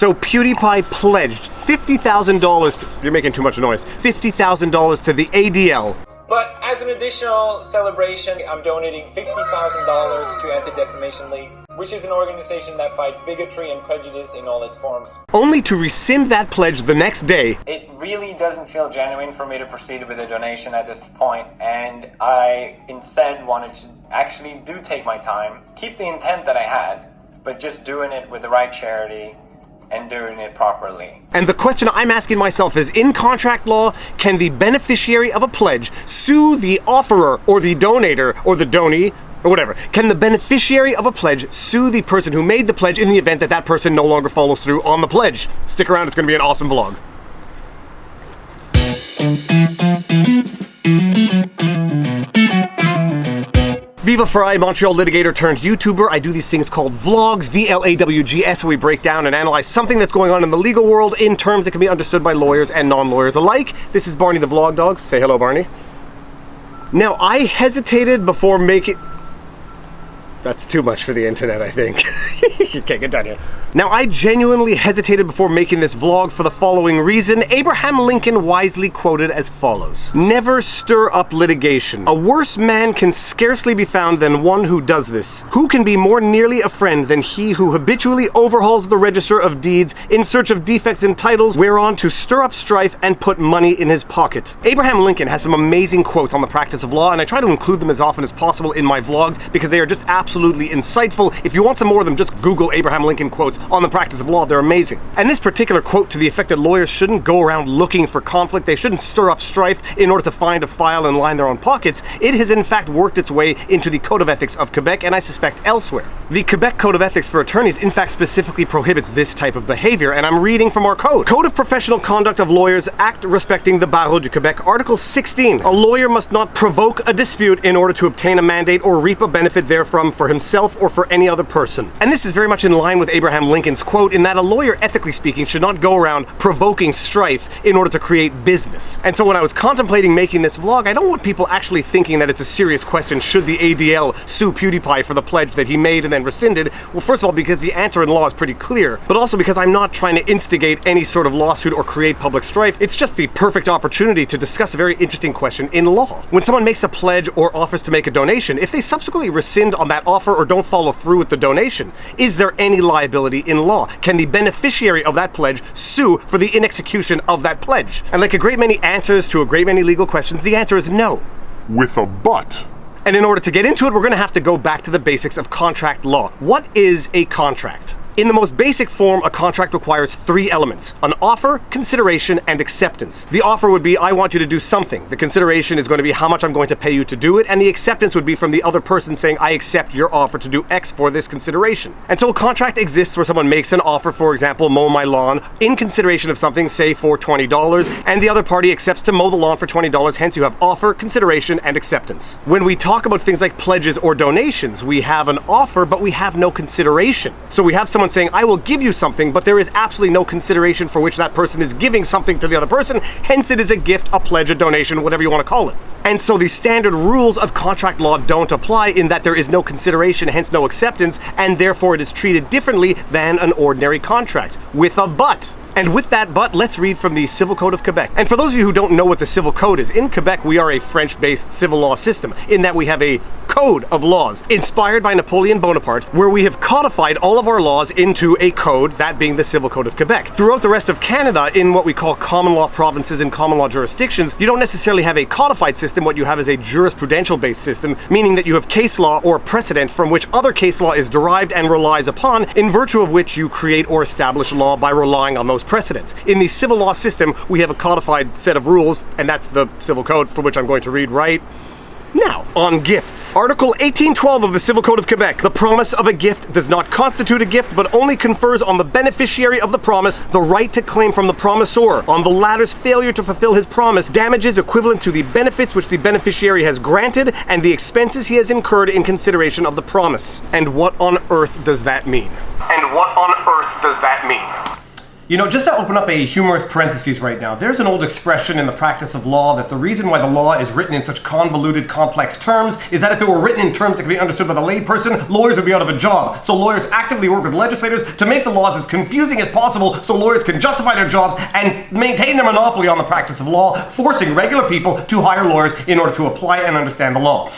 So PewDiePie pledged $50,000, you're making too much noise, $50,000 to the ADL. But as an additional celebration, I'm donating $50,000 to Anti-Defamation League, which is an organization that fights bigotry and prejudice in all its forms. Only to rescind that pledge the next day. It really doesn't feel genuine for me to proceed with a donation at this point, and I instead wanted to actually take my time, keep the intent that I had, but just doing it with the right charity and doing it properly. And the question I'm asking myself is, in contract law, can the beneficiary of a pledge sue the offerer or the donator or the donee or whatever? Can the beneficiary of a pledge sue the person who made the pledge in the event that that person no longer follows through on the pledge? Stick around, it's going to be an awesome vlog. Viva Frei, Montreal litigator turned YouTuber. I do these things called vlogs, VLAWGs, where we break down and analyze something that's going on in the legal world in terms that can be understood by lawyers and non-lawyers alike. This is Barney the Vlog Dog. Say hello, Barney. Now, I hesitated before making... That's too much for the internet, I think. You can't get down here. Now, I genuinely hesitated before making this vlog for the following reason. Abraham Lincoln wisely quoted as follows: "Never stir up litigation. A worse man can scarcely be found than one who does this. Who can be more nearly a friend than he who habitually overhauls the register of deeds in search of defects in titles whereon to stir up strife and put money in his pocket?" Abraham Lincoln has some amazing quotes on the practice of law, and I try to include them as often as possible in my vlogs because they are just absolutely insightful. If you want some more of them, just Google Abraham Lincoln quotes on the practice of law. They're amazing. And this particular quote to the effect that lawyers shouldn't go around looking for conflict, they shouldn't stir up strife in order to find a file and line their own pockets, it has in fact worked its way into the Code of Ethics of Quebec, and I suspect elsewhere. The Quebec Code of Ethics for Attorneys in fact specifically prohibits this type of behavior, and I'm reading from our code. Code of Professional Conduct of Lawyers, Act respecting the Barreau du Quebec, Article 16. A lawyer must not provoke a dispute in order to obtain a mandate or reap a benefit therefrom for himself or for any other person. And this is very much in line with Abraham Lincoln's quote in that a lawyer, ethically speaking, should not go around provoking strife in order to create business. And so when I was contemplating making this vlog, I don't want people actually thinking that it's a serious question, should the ADL sue PewDiePie for the pledge that he made and then rescinded? Well, first of all, because the answer in law is pretty clear, but also because I'm not trying to instigate any sort of lawsuit or create public strife. It's just the perfect opportunity to discuss a very interesting question in law. When someone makes a pledge or offers to make a donation, if they subsequently rescind on that offer or don't follow through with the donation, is there any liability in law? Can the beneficiary of that pledge sue for the inexecution of that pledge? And like a great many answers to a great many legal questions, the answer is no. With a but. And in order to get into it, we're going to have to go back to the basics of contract law. What is a contract? In the most basic form, a contract requires three elements: an offer, consideration, and acceptance. The offer would be, I want you to do something. The consideration is going to be how much I'm going to pay you to do it, and the acceptance would be from the other person saying, I accept your offer to do X for this consideration. And so a contract exists where someone makes an offer, for example, mow my lawn, in consideration of something, say for $20, and the other party accepts to mow the lawn for $20, hence you have offer, consideration, and acceptance. When we talk about things like pledges or donations, we have an offer, but we have no consideration. So we have someone saying, I will give you something, but there is absolutely no consideration for which that person is giving something to the other person, hence it is a gift, a pledge, a donation, whatever you want to call it. And so the standard rules of contract law don't apply in that there is no consideration, hence no acceptance, and therefore it is treated differently than an ordinary contract, with a but. And with that but, let's read from the Civil Code of Quebec. And for those of you who don't know what the Civil Code is, in Quebec we are a French-based civil law system, in that we have a code of laws inspired by Napoleon Bonaparte, where we have codified all of our laws into a code, that being the Civil Code of Quebec. Throughout the rest of Canada, in what we call common law provinces and common law jurisdictions, you don't necessarily have a codified system. What you have is a jurisprudential-based system, meaning that you have case law or precedent from which other case law is derived and relies upon, in virtue of which you create or establish law by relying on those precedents. In the civil law system, we have a codified set of rules, and that's the Civil Code, for which I'm going to read right now. On gifts. Article 1812 of the Civil Code of Quebec. The promise of a gift does not constitute a gift, but only confers on the beneficiary of the promise the right to claim from the promisor, on the latter's failure to fulfill his promise, damages equivalent to the benefits which the beneficiary has granted and the expenses he has incurred in consideration of the promise. And what on earth does that mean? And what on earth does that mean? You know, just to open up a humorous parentheses right now, there's an old expression in the practice of law that the reason why the law is written in such convoluted, complex terms is that if it were written in terms that could be understood by the layperson, lawyers would be out of a job. So lawyers actively work with legislators to make the laws as confusing as possible so lawyers can justify their jobs and maintain their monopoly on the practice of law, forcing regular people to hire lawyers in order to apply and understand the law.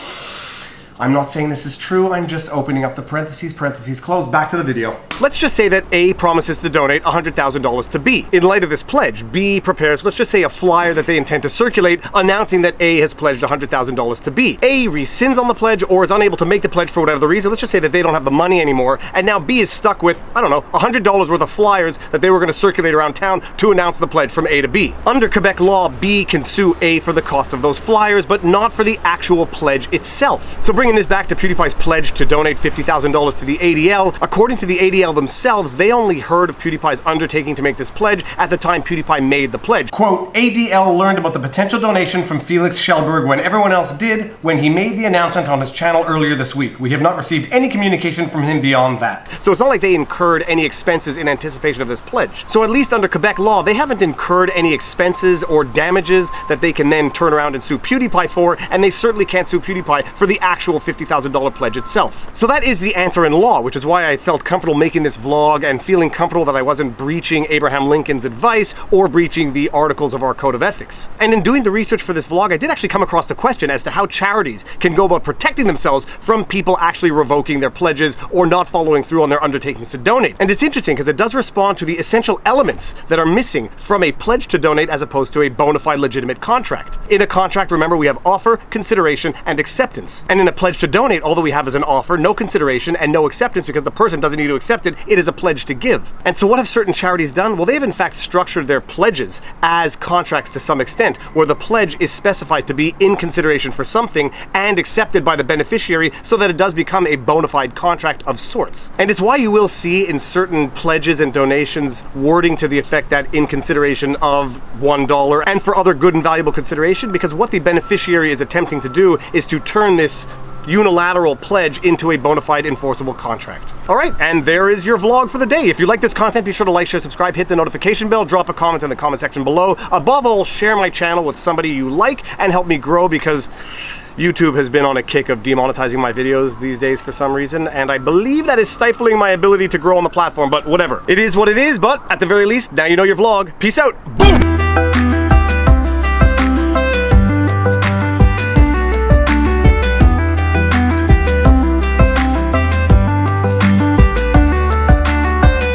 I'm not saying this is true, I'm just opening up the parentheses closed. Back to the video. Let's just say that A promises to donate $100,000 to B. In light of this pledge, B prepares, let's just say, a flyer that they intend to circulate announcing that A has pledged $100,000 to B. A rescinds on the pledge or is unable to make the pledge for whatever the reason. Let's just say that they don't have the money anymore, and now B is stuck with, I don't know, $100 worth of flyers that they were going to circulate around town to announce the pledge from A to B. Under Quebec law, B can sue A for the cost of those flyers, but not for the actual pledge itself. So bringing this back to PewDiePie's pledge to donate $50,000 to the ADL, according to the ADL themselves, they only heard of PewDiePie's undertaking to make this pledge at the time PewDiePie made the pledge. Quote, ADL learned about the potential donation from Felix Schellberg when everyone else did, when he made the announcement on his channel earlier this week. We have not received any communication from him beyond that. So it's not like they incurred any expenses in anticipation of this pledge. So at least under Quebec law, they haven't incurred any expenses or damages that they can then turn around and sue PewDiePie for, and they certainly can't sue PewDiePie for the actual $50,000 pledge itself. So that is the answer in law, which is why I felt comfortable making this vlog and feeling comfortable that I wasn't breaching Abraham Lincoln's advice or breaching the articles of our code of ethics. And in doing the research for this vlog, I did actually come across the question as to how charities can go about protecting themselves from people actually revoking their pledges or not following through on their undertakings to donate. And it's interesting because it does respond to the essential elements that are missing from a pledge to donate as opposed to a bona fide legitimate contract. In a contract, remember, we have offer, consideration, and acceptance. And in a pledge to donate, although we have as an offer, no consideration, and no acceptance because the person doesn't need to accept it, it is a pledge to give. And so what have certain charities done? Well, they have in fact structured their pledges as contracts to some extent, where the pledge is specified to be in consideration for something and accepted by the beneficiary so that it does become a bona fide contract of sorts. And it's why you will see in certain pledges and donations wording to the effect that in consideration of $1 and for other good and valuable consideration, because what the beneficiary is attempting to do is to turn this unilateral pledge into a bona fide enforceable contract. All right, and there is your vlog for the day. If you like this content, be sure to like, share, subscribe, hit the notification bell, drop a comment in the comment section below. Above all, share my channel with somebody you like and help me grow, because YouTube has been on a kick of demonetizing my videos these days for some reason, and I believe that is stifling my ability to grow on the platform, but whatever. It is what it is, but at the very least, now you know your vlog. Peace out. Boom!